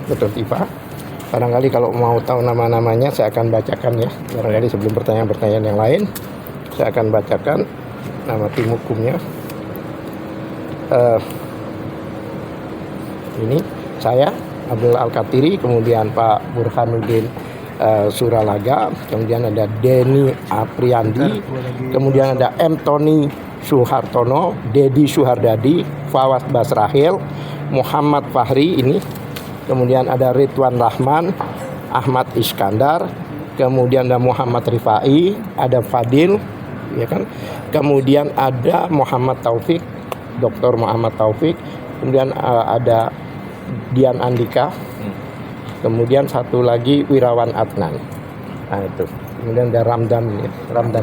Dr. Tifa. Barangkali kalau mau tahu nama-namanya saya akan bacakan ya. Barangkali sebelum pertanyaan-pertanyaan yang lain, saya akan bacakan nama tim hukumnya. Ini saya Abdul Al-Katiri, kemudian Pak Burhanuddin Suralaga, kemudian ada Denny Apriandi, kemudian ada M. Tony Suhartono, Dedi Suhardadi, Fawaz Basrahil, Muhammad Fahri ini, kemudian ada Ridwan Rahman, Ahmad Iskandar, kemudian ada Muhammad Rifai, ada Fadil, ya kan, kemudian ada Muhammad Taufik, Dr. Muhammad Taufik, kemudian ada Dian Andika, kemudian satu lagi Wirawan Adnan. Nah itu. Kemudian ada Ramdan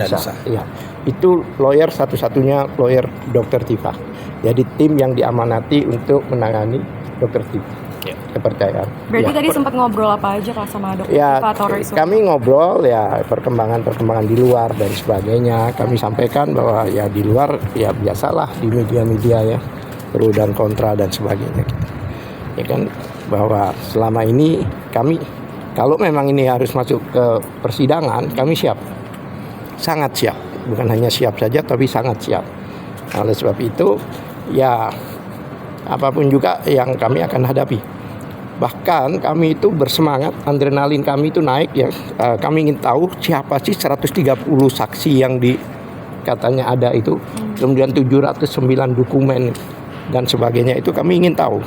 Shah. Iya. Itu lawyer satu-satunya lawyer Dr. Tifa. Jadi tim yang diamanati untuk menangani Dr. Tifa. Ya. Kepercayaan. Berarti tadi sempat ngobrol apa aja Pak sama Dr. Ya, Tifa atau Roy? kami ngobrol ya perkembangan di luar dan sebagainya. Kami sampaikan bahwa ya di luar ya biasalah di media-media ya, pro dan kontra dan sebagainya. Ya kan, bahwa selama ini kami kalau memang ini harus masuk ke persidangan, kami siap, sangat siap, bukan hanya siap saja tapi sangat siap. Oleh sebab itu ya apapun juga yang kami akan hadapi. Bahkan kami itu bersemangat, adrenalin kami itu naik ya. Kami ingin tahu siapa sih 130 saksi yang katanya ada itu, kemudian 709 dokumen dan sebagainya, itu kami ingin tahu.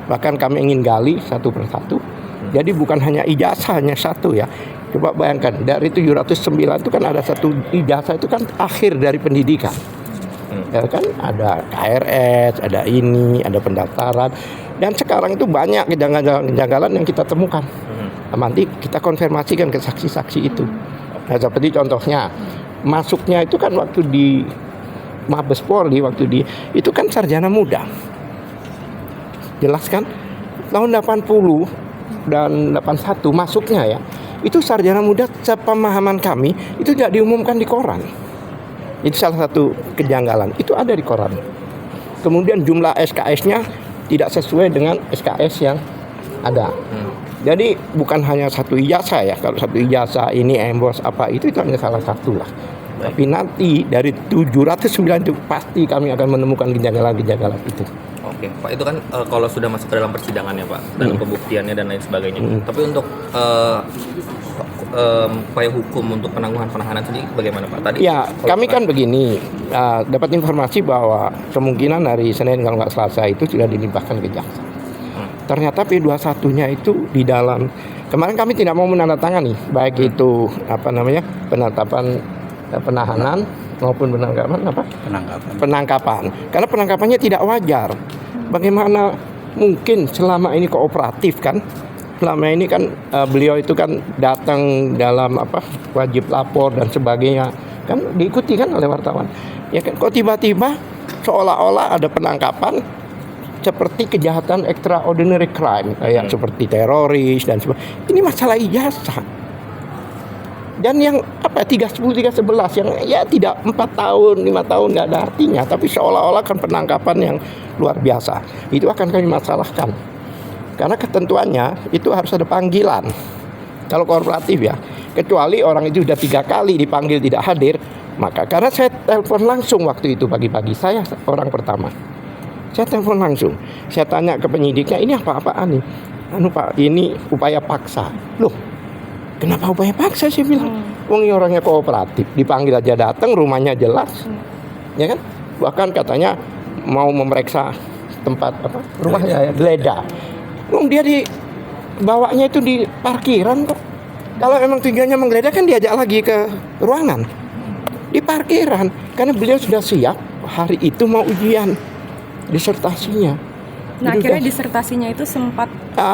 Bahkan kami ingin gali satu persatu. Jadi bukan hanya ijazah hanya satu ya. Coba bayangkan dari 709 itu kan ada satu ijazah itu kan akhir dari pendidikan. Ya kan, ada KRS, ada ini, ada pendaftaran, dan sekarang itu banyak kejanggalan yang kita temukan. Nanti kita konfirmasikan ke saksi-saksi itu. Nah, seperti contohnya masuknya itu kan waktu di Mabes Polri, itu kan sarjana muda. Jelas kan? Tahun 80 dan 81 masuknya ya. Itu sarjana muda, sepemahaman kami itu tidak diumumkan di koran. Itu salah satu kejanggalan. Itu ada di koran. Kemudian jumlah SKS-nya tidak sesuai dengan SKS yang ada. Jadi bukan hanya satu ijazah ya. Kalau satu ijazah ini embos apa itu hanya salah satu lah. Tapi nanti dari 709 itu pasti kami akan menemukan kejanggalan-kejanggalan itu. Oke, Pak, itu kan kalau sudah masuk ke dalam persidangan ya Pak, dalam pembuktiannya dan lain sebagainya. Tapi untuk upaya hukum untuk penangguhan penahanan sendiri bagaimana Pak? Tadi ya, kami kan begini, dapat informasi bahwa kemungkinan hari Senin kalau nggak Selasa itu sudah dilimpahkan ke jaksa. Ternyata P21-nya itu di dalam, kemarin kami tidak mau menandatangani, baik itu penetapan penahanan maupun penangkapan. Karena penangkapannya tidak wajar. Bagaimana mungkin selama ini kooperatif kan? Selama ini kan beliau itu kan datang dalam wajib lapor dan sebagainya, kan diikuti kan oleh wartawan. Ya kan, kok tiba-tiba seolah-olah ada penangkapan seperti kejahatan extraordinary crime kayak seperti teroris dan sebagainya. Ini masalah ijazah. Dan yang 310, 311 yang ya tidak 4 tahun, 5 tahun nggak ada artinya, tapi seolah-olah kan penangkapan yang luar biasa. Itu akan kami masalahkan. Karena ketentuannya itu harus ada panggilan. Kalau kooperatif ya, kecuali orang itu sudah 3 kali dipanggil tidak hadir, maka karena saya telepon langsung waktu itu pagi-pagi, saya orang pertama. Saya telepon langsung. Saya tanya ke penyidiknya, ini apa-apaan nih? Pak, ini upaya paksa. Loh, kenapa upaya paksa? Saya bilang, wong orangnya kooperatif, dipanggil aja datang, rumahnya jelas, ya kan? Bahkan katanya mau memeriksa tempat rumahnya ya, geledah. Wong dia dibawanya itu di parkiran kok. Kalau memang tujuannya menggeledah kan diajak lagi ke ruangan, di parkiran, karena beliau sudah siap hari itu mau ujian disertasinya. Nah, akhirnya disertasinya itu sempat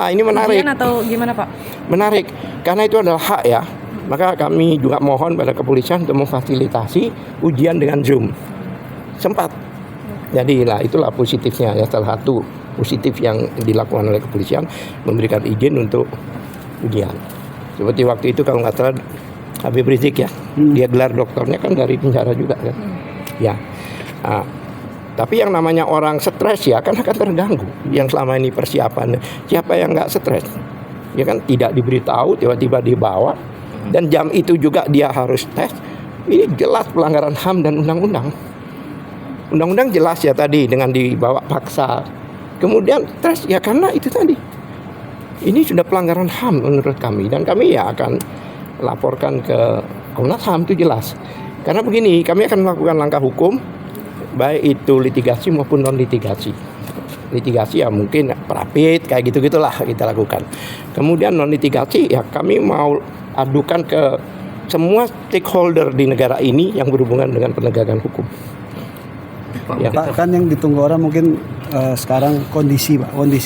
ini menarik atau gimana Pak? Menarik, karena itu adalah hak ya. Maka kami juga mohon pada kepolisian untuk memfasilitasi ujian dengan Zoom. Sempat. Jadi itulah positifnya ya, salah satu positif yang dilakukan oleh kepolisian, memberikan izin untuk ujian. Seperti waktu itu kalau nggak salah Habib Rizik ya, dia gelar doktornya kan dari penjara juga kan. Ya. Tapi yang namanya orang stres ya kan akan terganggu. Yang selama ini persiapan, siapa yang nggak stres? Ya kan tidak diberitahu, tiba-tiba dibawa. Dan jam itu juga dia harus tes. Ini jelas pelanggaran HAM dan undang-undang. Undang-undang jelas ya tadi dengan dibawa paksa. Kemudian tes ya karena itu tadi. Ini sudah pelanggaran HAM menurut kami. Dan kami ya akan laporkan ke Komnas HAM itu jelas. Karena begini, kami akan melakukan langkah hukum, baik itu litigasi maupun non-litigasi. Litigasi ya mungkin perapit, kayak gitu-gitulah kita lakukan. Kemudian non-litigasi ya kami mau adukan ke semua stakeholder di negara ini yang berhubungan dengan penegakan hukum. Ya. Pak, kan yang ditunggu orang mungkin sekarang kondisi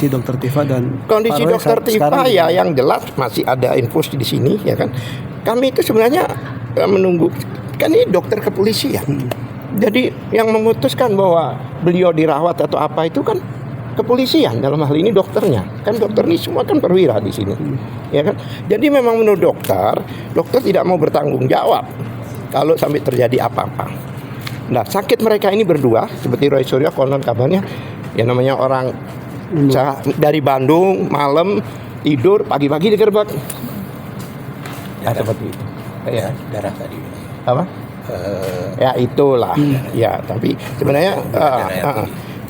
Dr. Tifa dan Kondisi Pak Roy Dr. Tifa sekarang ya yang jelas masih ada info di sini ya kan. Kami itu sebenarnya menunggu, kan ini dokter kepolisian. Jadi yang memutuskan bahwa beliau dirawat atau apa itu kan kepolisian, dalam hal ini dokternya. Kan dokter ini semua kan perwira di sini. Ya kan? Jadi memang menurut dokter tidak mau bertanggung jawab kalau sampai terjadi apa-apa. Nah, sakit mereka ini berdua seperti Roy Suryo konon kabarnya ya namanya orang dari Bandung malam tidur pagi-pagi digerebek. Ya seperti itu. Ya, darah tadi. apa? Ya itulah. Ya, tapi sebenarnya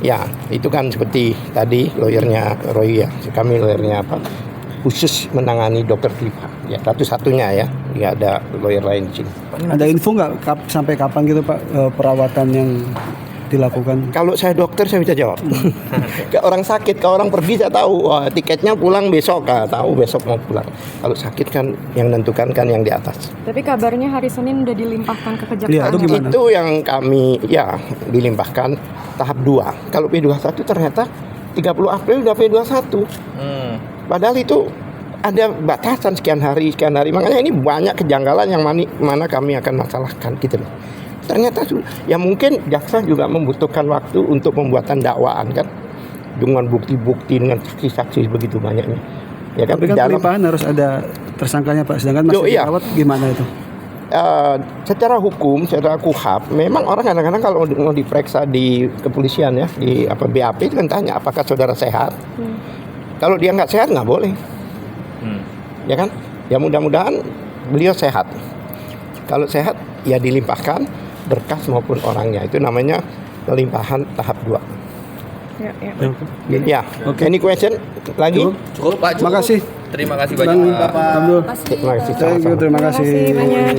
ya itu kan seperti tadi lawyernya Roy ya. Kami lawyernya apa? Khusus menangani Dr. Tifa. Ya, satu-satunya ya. Nggak ada lawyer lain di sini. ada info nggak sampai kapan gitu Pak perawatan yang dilakukan? Kalau saya dokter saya bisa jawab. Ke orang sakit, ke orang pergi saya tahu. Wah, tiketnya pulang besok, tahu besok mau pulang. Kalau sakit kan yang menentukan kan yang di atas. Tapi kabarnya hari Senin udah dilimpahkan ke kejaksaan. Iya, itu gimana? Itu yang kami ya dilimpahkan tahap 2. Kalau P21 ternyata 30 April udah P21. Padahal itu ada batasan sekian hari. Makanya ini banyak kejanggalan yang mana kami akan masalahkan gitu loh. Ternyata ya mungkin jaksa juga membutuhkan waktu untuk pembuatan dakwaan kan, dengan bukti-bukti dengan saksi-saksi begitu banyaknya. Ya kan, Tapi kan pelimpahan harus ada tersangkanya Pak, sedangkan masih iya. dirawat gimana itu? Secara hukum, secara KUHAP, memang orang kadang-kadang kalau mau diperiksa di kepolisian ya, di BAP itu kan tanya apakah saudara sehat. Kalau dia nggak sehat nggak boleh, ya kan? Ya mudah-mudahan beliau sehat. Kalau sehat ya dilimpahkan berkas maupun orangnya, itu namanya pelimpahan tahap 2. Ya. Oke. Any question lagi? Cukup Pak, cukup. Terima kasih. Terima kasih Bang banyak Pak. Abdul. Terima kasih. Terima kasih. Terima kasih banyak.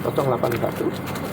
081